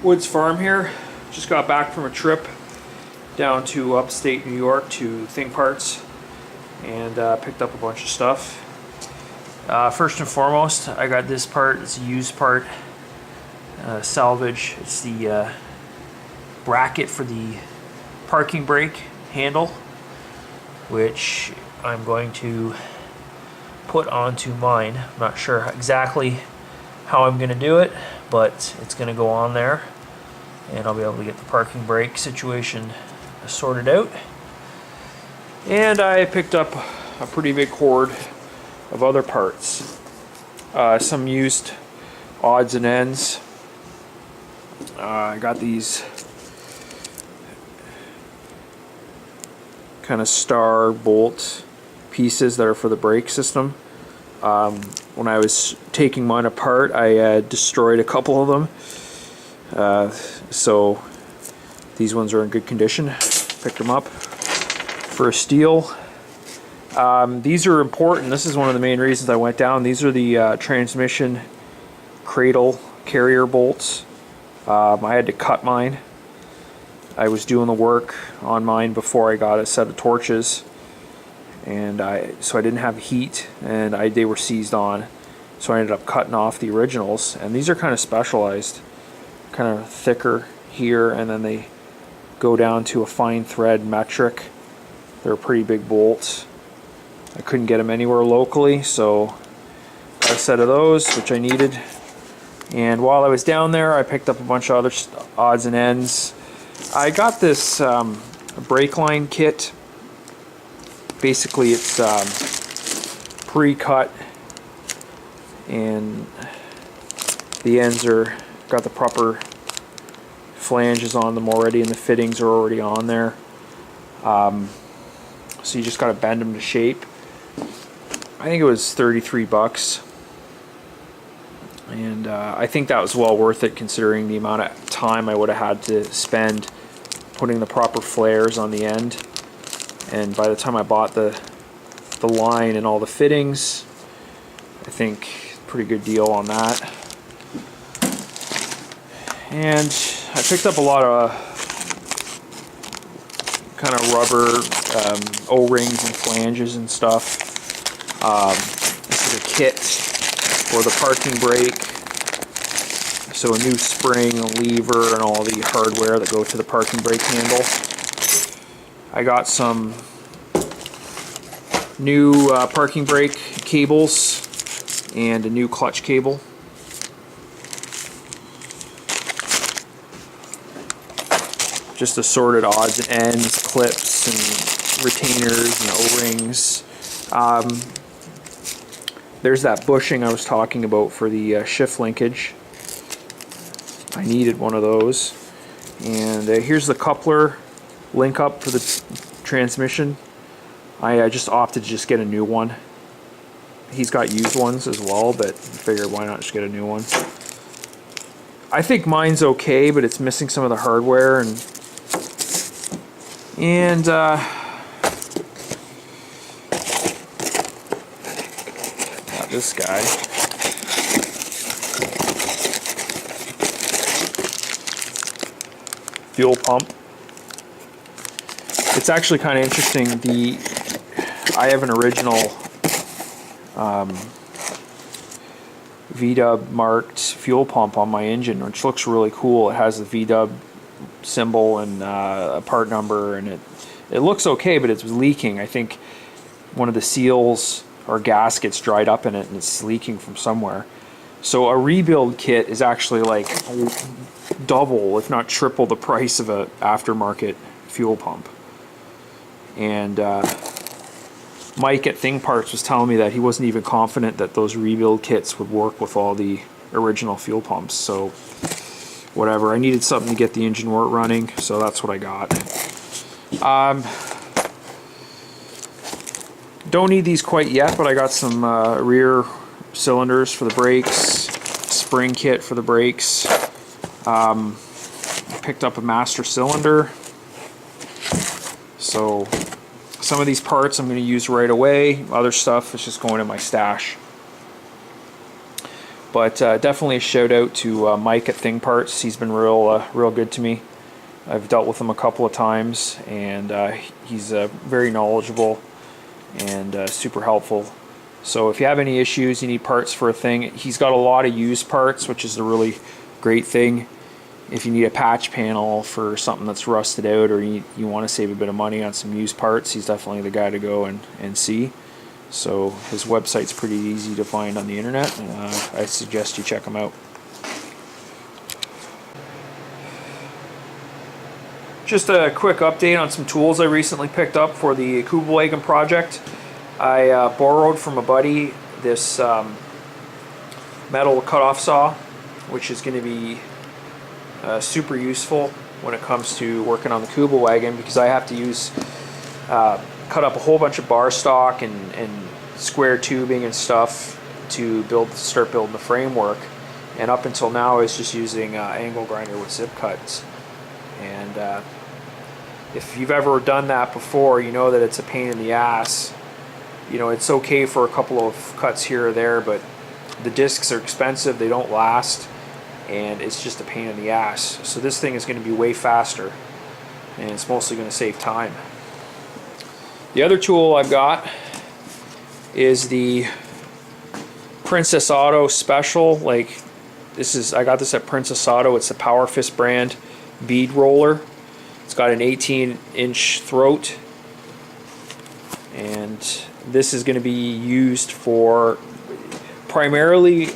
Woods Farm here. Just got back from a trip down to upstate New York to Thing Parts and picked up a bunch of stuff. First and foremost, I got this part. It's a used part, salvage. It's the bracket for the parking brake handle, which I'm going to put onto mine. I'm not sure exactly how I'm going to do it, but it's going to go on there and I'll be able to get the parking brake situation sorted out. And I picked up a pretty big hoard of other parts, some used odds and ends. I got these kind of star bolt pieces that are for the brake system. When I was taking mine apart, I destroyed a couple of them, so these ones are in good condition. Picked them up for a steal. These are important. This is one of the main reasons I went down. These are the transmission cradle carrier bolts. I had to cut mine. I was doing the work on mine before I got a set of torches, and so I didn't have heat, and they were seized on, so I ended up cutting off the originals. And these are kind of specialized, kind of thicker here, and then they go down to a fine thread metric. They're pretty big bolts. I couldn't get them anywhere locally, so got a set of those, which I needed. And while I was down there, I picked up a bunch of other odds and ends. I got this brake line kit. Basically, it's pre-cut, and the ends are got the proper flanges on them already, and the fittings are already on there. So you just got to bend them to shape. I think it was 33 bucks, and I think that was well worth it considering the amount of time I would have had to spend putting the proper flares on the end. And by the time I bought the line and all the fittings, I think pretty good deal on that. And I picked up a lot of kind of rubber O-rings and flanges and stuff. This is a kit for the parking brake. So a new spring, a lever, and all the hardware that go to the parking brake handle. I got some new parking brake cables and a new clutch cable. Just assorted odds and ends, clips and retainers and O-rings. There's that bushing I was talking about for the shift linkage. I needed one of those. And here's the coupler link up for the transmission. I just opted to just get a new one. He's got used ones as well, but I figured why not just get a new one. I think mine's okay, but it's missing some of the hardware, and got this guy. Fuel pump. It's actually kind of interesting. I have an original VW marked fuel pump on my engine, which looks really cool. It has the VW symbol and a part number, and it looks okay, but it's leaking. I think one of the seals or gaskets dried up in it, and it's leaking from somewhere. So a rebuild kit is actually like double, if not triple, the price of an aftermarket fuel pump. And Mike at Thing Parts was telling me that he wasn't even confident that those rebuild kits would work with all the original fuel pumps. So whatever, I needed something to get the engine running, so that's what I got. Don't need these quite yet, but I got some rear cylinders for the brakes, spring kit for the brakes. Picked up a master cylinder. So some of these parts I'm going to use right away. Other stuff is just going in my stash. But definitely a shout out to Mike at Thing Parts. He's been real good to me. I've dealt with him a couple of times, and he's very knowledgeable and super helpful. So if you have any issues, you need parts for a thing, he's got a lot of used parts, which is a really great thing. If you need a patch panel for something that's rusted out, or you want to save a bit of money on some used parts, he's definitely the guy to go and see. So his website's pretty easy to find on the internet, and I suggest you check him out. Just a quick update on some tools I recently picked up for the Kubelwagen project. I borrowed from a buddy this metal cutoff saw, which is going to be super useful when it comes to working on the Kubelwagen, because I have to use cut up a whole bunch of bar stock and square tubing and stuff to start building the framework. And up until now, I was just using angle grinder with zip cuts. And if you've ever done that before, you know that it's a pain in the ass. You know, it's okay for a couple of cuts here or there, but the discs are expensive, they don't last, and it's just a pain in the ass. So this thing is going to be way faster, and it's mostly going to save time. The other tool I've got is the Princess Auto Special. Like, I got this at Princess Auto. It's the Power Fist brand Bead Roller. It's got an 18-inch throat, and this is going to be used for primarily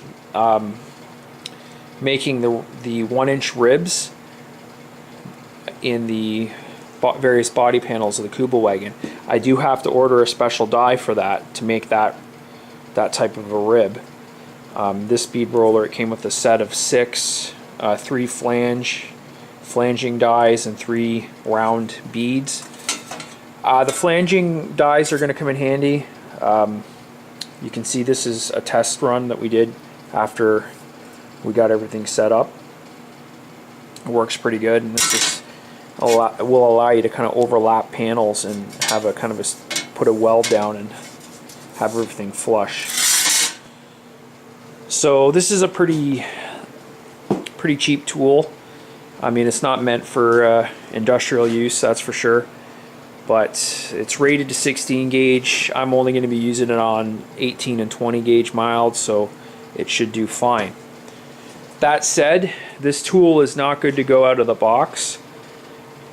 making the 1-inch ribs in the various body panels of the Kubelwagen. I do have to order a special die for that to make that type of a rib. This bead roller, it came with a set of 6 3 flanging dies and 3 round beads. The flanging dies are going to come in handy. You can see this is a test run that we did after we got everything set up. It works pretty good, and this is will allow you to kind of overlap panels and have a kind of put a weld down and have everything flush. So this is a pretty cheap tool. I mean, it's not meant for industrial use, that's for sure, but it's rated to 16 gauge. I'm only going to be using it on 18 and 20 gauge mild, so it should do fine. That said, this tool is not good to go out of the box.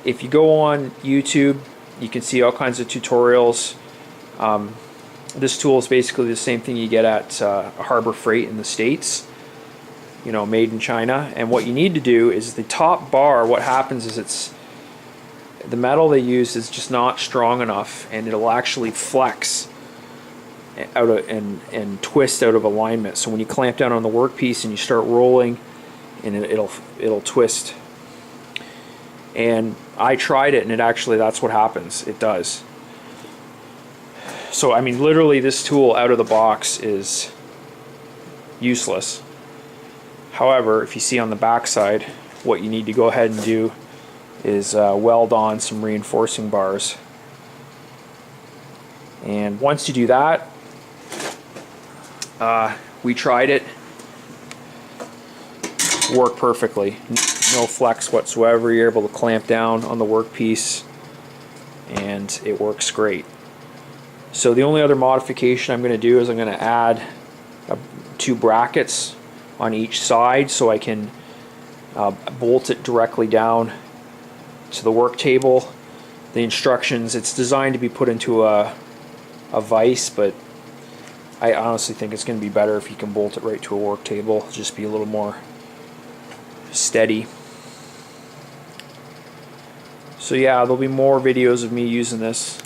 If you go on YouTube, you can see all kinds of tutorials. This tool is basically the same thing you get at Harbor Freight in the States, you know, made in China. And what you need to do is the top bar, what happens is the metal they use is just not strong enough, and it'll actually flex out of, and twist out of alignment. So when you clamp down on the workpiece and you start rolling, and it'll twist. And I tried it, and that's what happens. It does. So I mean, literally, this tool out of the box is useless. However, if you see on the back side, what you need to go ahead and do is weld on some reinforcing bars. And once you do that, we tried it, worked perfectly. No flex whatsoever. You're able to clamp down on the workpiece, and it works great. So the only other modification I'm going to do is I'm going to add 2 brackets on each side, so I can bolt it directly down to the work table. The instructions, it's designed to be put into a vise, but I honestly think it's going to be better if you can bolt it right to a work table. Just be a little more steady. So yeah, there'll be more videos of me using this,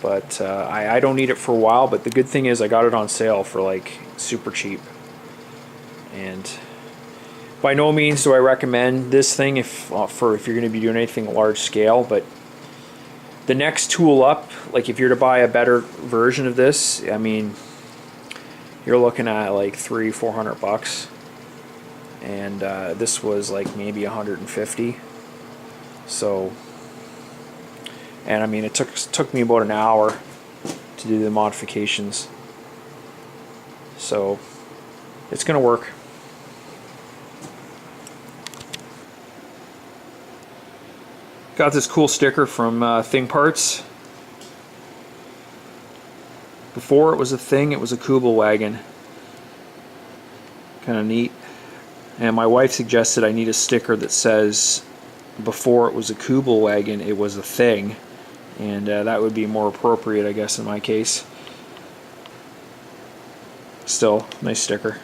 but I don't need it for a while. But the good thing is I got it on sale for like super cheap, and by no means do I recommend this thing if you're going to be doing anything large scale. But the next tool up, like if you're to buy a better version of this, I mean, you're looking at like $300-400 bucks, and this was like maybe 150. So, and I mean, it took me about an hour to do the modifications. So it's gonna work. Got this cool sticker from Thing Parts. Before it was a thing, it was a Kubelwagen. Kind of neat. And my wife suggested I need a sticker that says before it was a Kubelwagen, it was a thing. And that would be more appropriate, I guess, in my case. Still, nice sticker.